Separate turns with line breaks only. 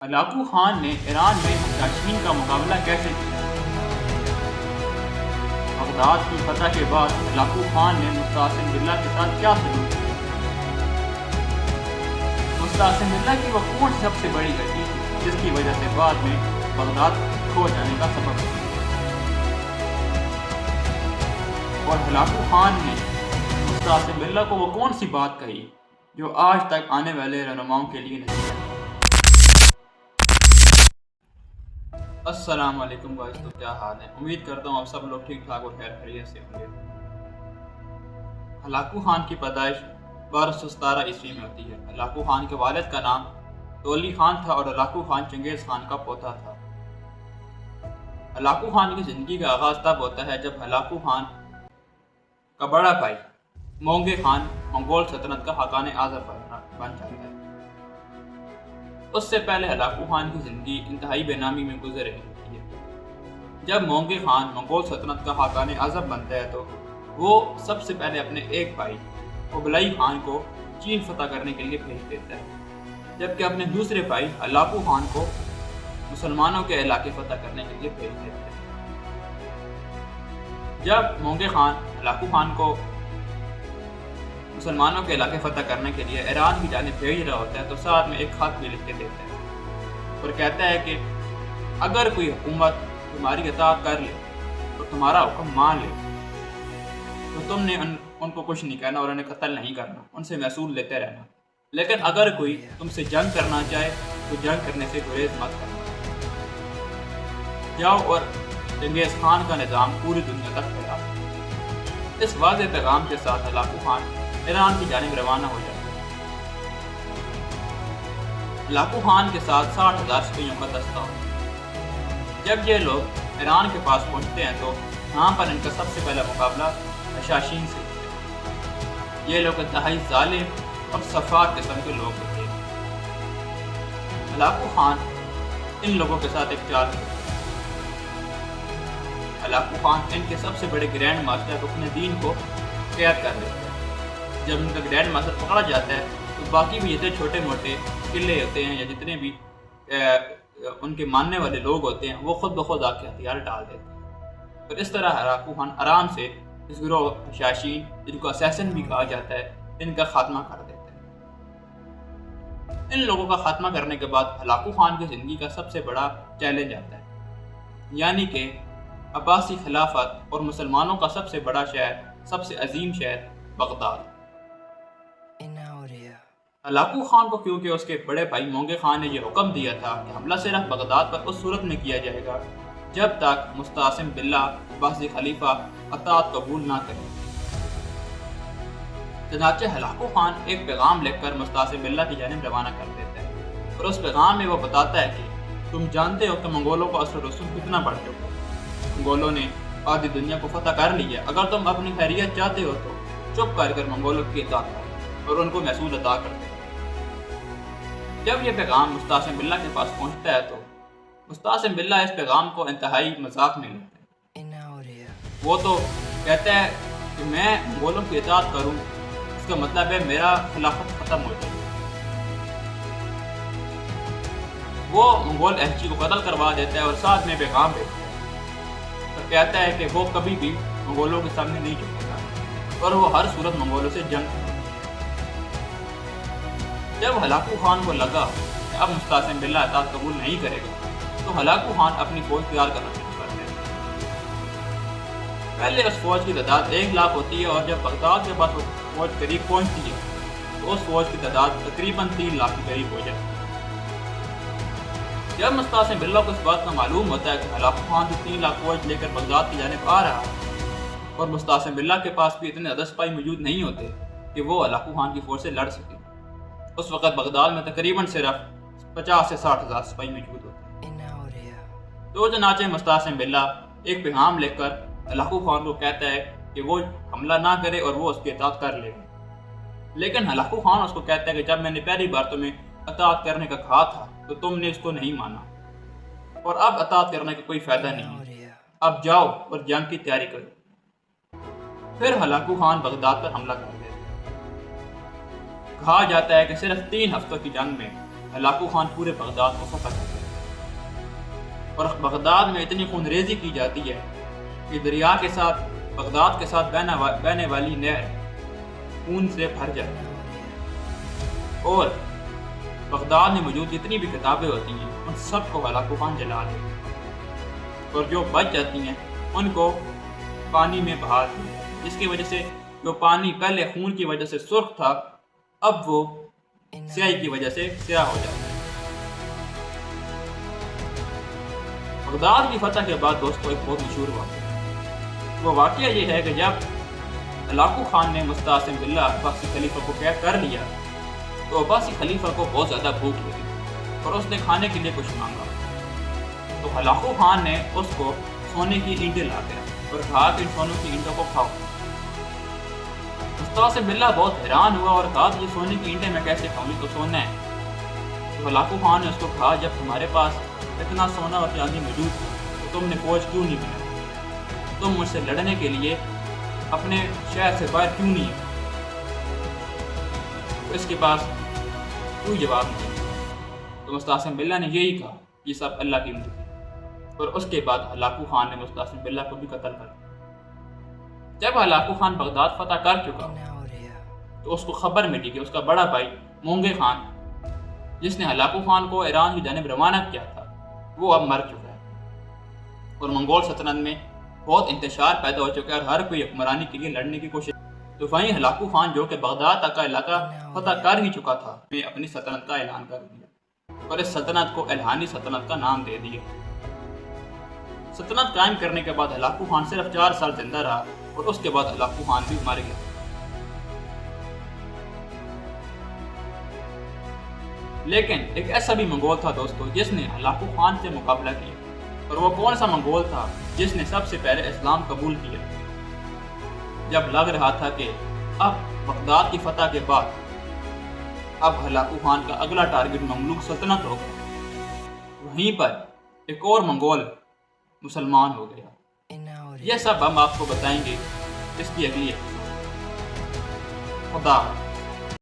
Hulagu Khan ने Iran में मुजाहिदीन का मुकाबला कैसे किया? बगदाद की फतह के बाद हलाकू खान ने मुस्तासिम बिल्ला के साथ क्या सलूक किया? मुस्तासिम बिल्ला की वो कौन सी सबसे बड़ी गलती थी जिसकी वजह से बाद में बगदाद खो जाने का सबब बनी? और हलाकू खान ने मुस्तासिम बिल्ला को वो कौन सी बात कही जो आज तक आने वाले रहनुमाओं के लिए नहीं है? अस्सलाम वालेकुम गाइस, तो क्या हाल है? उम्मीद करता हूँ आप सब लोग ठीक ठाक और खैर खैरियत से होंगे। हलाकू खान की पैदाइश 1217 ईस्वी में होती है। हलाकू खान के वालिद का नाम तोली खान था और हलाकू खान चंगेज़ खान का पोता था। हलाकू खान की ज़िंदगी का आगाज़ तब होता है जब हलाकू खान का बड़ा भाई मोंगे खान मंगोल सल्तनत का हकान आज़म बन जाता है। उससे पहले हलाकू खान की ज़िंदगी इंतहाई बेनामी में गुजर रही होती है। जब मोंगे खान मंगोल सल्तनत का हकान आज़म बनता है तो वो सबसे पहले अपने एक भाई कुबलाई खान को चीन फतह करने के लिए भेज देता है, जबकि अपने दूसरे भाई हलाकू खान को मुसलमानों के इलाके फतह करने के लिए भेज देता है। जब मोंगे खान हलाकू खान को मुसलमानों के इलाके फतह करने के लिए ईरान की जानिब भेज रहा होता है तो साथ में एक खत भी लिख के देता है और कहता है कि अगर कोई हुकूमत तुम्हारी इताअत कर ले और तुम्हारा हुक्म मान ले तो तुमने उनको कुछ नहीं कहना और उन्हें कत्ल नहीं करना, उनसे महसूल लेते रहना। लेकिन अगर कोई तुमसे जंग करना चाहे तो जंग करने से गुरेज मत करना। जाओ और चंगेज़ खान का निज़ाम पूरी दुनिया तक फैलाओ। इस वाज़ेह पैगाम के साथ हलाकू खान ईरान की जानिब रवाना हो जाता है। हलाकू खान के साथ 60,000 सिपाहियों का दस्ता होता है। जब ये लोग ईरान के पास पहुंचते हैं तो यहाँ पर इनका सबसे पहला मुकाबला हशाशीन से होता है। ये लोग इंतहाई जालिम और सफाक किस्म के लोग होते हैं। हलाकू खान इन लोगों के साथ एक चाल करता है। हलाकू खान इनके सबसे बड़े ग्रैंड मास्टर रुकनुद्दीन को कैद कर लेता है। जब उनका ग्रैंड मास्टर पकड़ा जाता है तो बाकी भी जितने छोटे मोटे किले होते हैं या जितने भी उनके मानने वाले लोग होते हैं वो खुद ब खुद आके हथियार डाल देते हैं। तो इस तरह हलाकू खान आराम से इस गिरोह हशाशीन, जिनको असैसिन भी कहा जाता है, इनका खात्मा कर देता है। इन लोगों का खात्मा करने के बाद हलाकू खान की ज़िंदगी का सबसे बड़ा चैलेंज आता है, यानी कि अब्बासी खिलाफत और मुसलमानों का सबसे बड़ा शहर, सबसे अजीम शहर बगदाद। हलाकू खान को क्योंकि उसके बड़े भाई मोंगे खान ने यह हुक्म दिया था कि हमला सिर्फ बगदाद पर उस सूरत में किया जाएगा जब तक मुस्तासिम बिल्ला अब्बासी खलीफा अतात कबूल ना करे। चनाचे हलाकू खान एक पैगाम लिखकर मुस्तासिम बिल्ला की जानिब रवाना कर देता है और उस पैगाम में वो बताता है कि तुम जानते हो कि मंगोलों का असर रसूल कितना बढ़ चुका है। मंगोलों ने आधी दुनिया को फतह कर ली है। अगर तुम अपनी खैरियत चाहते हो तो चुप कर मंगोलों की इताअत करो और उनको महसूल अदा कर दो। जब यह पैगाम मुस्तासिम बिल्ला के पास पहुंचता है तो मुस्तासिम बिल्ला इस पैगाम को इंतहाई मजाक में लेते हैं। वो तो कहता है कि मैं मंगोलों की इताअत करूं, इसका मतलब है मेरा खिलाफत खत्म हो जाए। वो मंगोल एहची को कत्ल करवा देता है और साथ में पैगाम भेजता है और कहता है कि वो कभी भी मंगोलों के सामने नहीं झुकेगा और वो हर सूरत मंगोलों से जंग। जब हलाकू खान को लगा कि अब मुस्तासिम बिल्ला इताअत कबूल नहीं करेगा तो हलाकू खान अपनी फौज तैयार करना शुरू कर देता है। पहले उस फौज की तादाद 1 लाख होती है और जब बगदाद के पास वो फौज करीब पहुंचती है तो उस फौज की तादाद तकरीबन 3 लाख के करीब हो जाती है। जब मुस्तासिम बिल्ला को इस बात का मालूम होता है कि हलाकू खान जो 3 लाख फौज लेकर बगदाद की जानिब आ रहा है और मुस्तासिम बिल्ला के पास भी इतने ज़्यादा सिपाही मौजूद नहीं होते कि वो हलाकू खान की फौज से लड़ सके, उस वक़्त बगदाद में तकरीबन सिर्फ 50 से 60,000 सिपाही मौजूद होते हैं। तो चनाचे मुस्तासिम बिल्ला एक पैगाम लेकर हलाकू खान को कहता है कि वो हमला ना करे और वो उसकी इताअत कर लेगा। लेकिन हलाकू खान उसको कहता है कि जब मैंने पहली बार तुम्हें इताअत करने का कहा था तो तुमने इसको नहीं माना और अब इताअत करने का कोई फ़ायदा नहीं, अब जाओ और जंग की तैयारी करो। फिर हलाकू खान बगदाद पर हमला कर देता है। कहा जाता है कि सिर्फ 3 हफ्तों की जंग में ہلاکو خان پورے بغداد کو فتح کر گیا، اور بغداد میں اتنی خونریزی کی جاتی ہے کہ دریا کے ساتھ بغداد کے ساتھ بہنے والی نہر خون سے بھر جاتی ہے، اور بغداد میں موجود جتنی بھی کتابیں ہوتی ہیں ان سب کو ہلاکو خان جلا دیتے ہیں، اور جو بچ جاتی ہیں ان کو پانی میں بہا دیا، جس کی وجہ سے جو پانی پہلے خون کی وجہ سے سرخ تھا اب وہ سیاہی کی وجہ سے سیاہ ہو جاتا ہے۔ بغداد کی فتح کے بعد دوستو ایک بہت مشہور واقعہ ہے، وہ واقعہ یہ ہے کہ جب ہلاکو خان نے مستعصم باللہ عباسی خلیفہ کو قید کر لیا تو عباسی خلیفہ کو بہت زیادہ بھوک لگی اور اس نے کھانے کے لیے کچھ مانگا، تو ہلاکو خان نے اس کو سونے کی اینٹیں لا دیا اور کہا کہ ان سونوں کی اینٹوں کو کھاؤ۔ مستعصم باللہ بہت حیران ہوا اور کہا کہ یہ سونے کی اینٹیں میں کیسے کھاؤں، یہ تو سونا ہے۔ تو ہلاکو خان نے اس کو کہا جب تمہارے پاس اتنا سونا اور چاندی موجود تھا تو تم نے فوج کیوں نہیں بنائی، تم مجھ سے لڑنے کے لیے اپنے شہر سے باہر کیوں نہیں ہے؟ تو اس کے پاس کوئی جواب نہیں، تو مستعصم باللہ نے یہی کہا یہ سب اللہ کی مرضی، اور اس کے بعد ہلاکو خان نے مستعصم باللہ کو بھی قتل کر دیا۔ جب ہلاکو خان بغداد فتح کر چکا تو اس کو خبر ملی کہ اس کا بڑا بھائی مونگے خان جس نے ہلاکو خان کو ایران کی جانب روانہ کیا تھا وہ اب مر چکا ہے، اور منگول سلطنت میں بہت انتشار پیدا ہو چکا ہے اور ہر کوئی حکمرانی کے لیے لڑنے کی کوشش۔ تو وہیں ہلاکو خان جو کہ بغداد تک کا علاقہ فتح کر ہی چکا تھا نے اپنی سلطنت کا اعلان کر دیا اور اس سلطنت کو الہانی سلطنت کا نام دے دیا۔ سلطنت قائم کرنے کے بعد ہلاکو خان صرف 4 سال زندہ رہا اور اس کے بعد ہلاکو خان بھی مر گیا۔ لیکن ایک ایسا بھی منگول تھا دوستو جس نے ہلاکو خان سے مقابلہ کیا، اور وہ کون سا منگول تھا جس نے سب سے پہلے اسلام قبول کیا جب لگ رہا تھا کہ اب بغداد کی فتح کے بعد اب ہلاکو خان کا اگلا ٹارگٹ مملوک سلطنت ہوگا، وہیں پر ایک اور منگول مسلمان ہو گیا۔ یہ سب ہم آپ کو بتائیں گے اس کی اگلی ایپیسوڈ۔ خدا حافظ۔